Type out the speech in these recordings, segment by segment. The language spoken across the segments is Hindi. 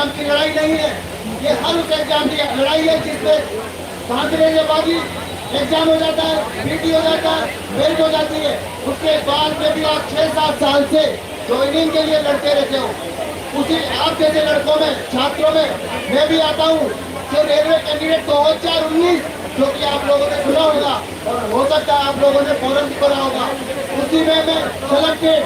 एग्जाम की लड़ाई नहीं है, ये हर उस एग्जाम की लड़ाई है जिसमें भागने के बाद ही एग्जाम हो जाता है, पीटी हो जाता है, मेरिट हो जाती है। उसके बाद में भी आप 6-7 साल से ज्वाइनिंग के लिए लड़ते रहते हो। उसी आप जैसे लड़कों में, छात्रों में मैं भी आता हूँ जो रेलवे कैंडिडेट 2019 जो कि आप लोगों ने सुना होगा और हो सकता है आप लोगों ने फॉरम भी भरा होगा, उसी में मैं सेलेक्टेड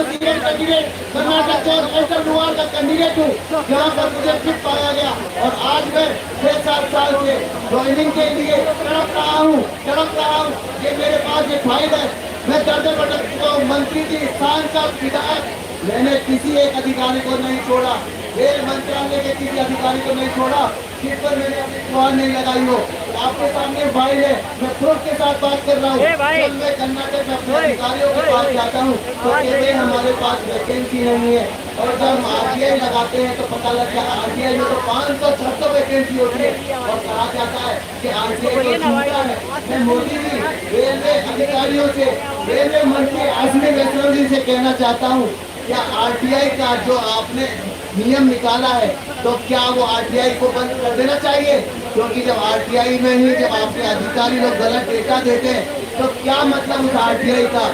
सीएम कैंडिडेट कर्नाटक और एसडब्ल्यूआर का कैंडिडेट हूँ, जहाँ पर मुझे फिट पाया गया। और आज मैं 6-7 साल से ज्वाइनिंग के लिए तड़प रहा हूँ। ये मेरे पास ये फाइल है, मैं दर्द भटक चुका हूँ। मंत्री जी, सांसद, विधायक, मैंने किसी एक अधिकारी को नहीं छोड़ा, रेल मंत्रालय के किसी अधिकारी को नहीं छोड़ा जिस पर मैंने अपनी गुहार नहीं लगाई हो। आपके सामने फाइल है, मैं प्रूफ के साथ बात कर रहा हूँ। जब मैं कर्नाटक में अपने अधिकारियों के पास जाता हूँ तो कहते हैं हमारे पास वैकेंसी नहीं है, और जब हम आरटीआई लगाते हैं तो पता लगता है आरटीआई में तो 500-600 वैकेंसी होती है और कहा जाता है कि आरटीआई तो छूटा है। मैं मोदी जी, रेलवे अधिकारियों से, रेलवे मंत्री अश्विनी वैष्णव जी से कहना चाहता हूँ, क्या आरटीआई का जो आपने नियम निकाला है तो क्या वो आरटीआई को बंद कर देना चाहिए? क्योंकि जब आरटीआई में ही जब आपके अधिकारी लोग गलत डेटा देते हैं तो क्या मतलब उस आरटीआई का,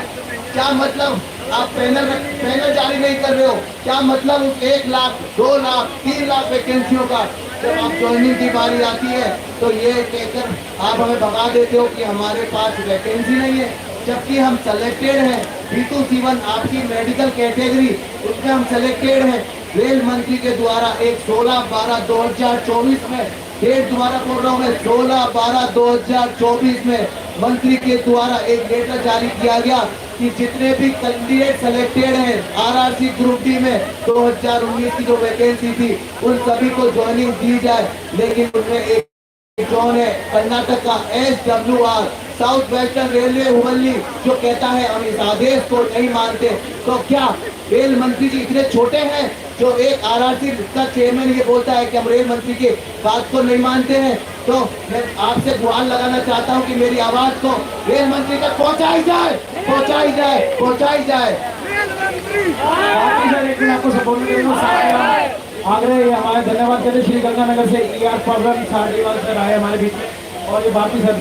क्या मतलब आप पैनल जारी नहीं कर रहे हो, क्या मतलब उस 1 लाख, 2 लाख, 3 लाख वैकेंसियों का जब आप ज्वाइनिंग की बारी आती है तो ये कहकर आप हमें भगा देते हो कि हमारे पास वैकेंसी नहीं है, जबकि हम सेलेक्टेड हैं। B2C1 आपकी मेडिकल कैटेगरी, उसमें हम सेलेक्टेड हैं। रेल मंत्री के द्वारा एक 16/12/2024 में, डेट दोबारा बोल रहा हूँ मैं, 16/12/2024 में मंत्री के द्वारा एक लेटर जारी किया गया कि जितने भी कैंडिडेट सेलेक्टेड हैं आरआरसी ग्रुप डी में 2019 की जो वैकेंसी थी उन सभी को ज्वाइनिंग दी जाए। लेकिन उनमें एक जोन है कर्नाटक का SWR, south western railway Hubballi, जो कहता है हम इस आदेश को नहीं मानते। तो क्या रेल मंत्री जी इतने छोटे हैं जो एक आरआरसी का चेयरमैन ये बोलता है कि हम रेल मंत्री की बात को नहीं मानते हैं? तो मैं आपसे गुहार लगाना चाहता हूं कि मेरी आवाज को रेल मंत्री तक पहुंचाई जाए। आपको सपोर्ट करेंगे आगरे हमारे धन्यवाद करते श्री गंगानगर से ER प्रॉब्लम साढ़े सर आए हमारे बीच में, और ये बाकी सर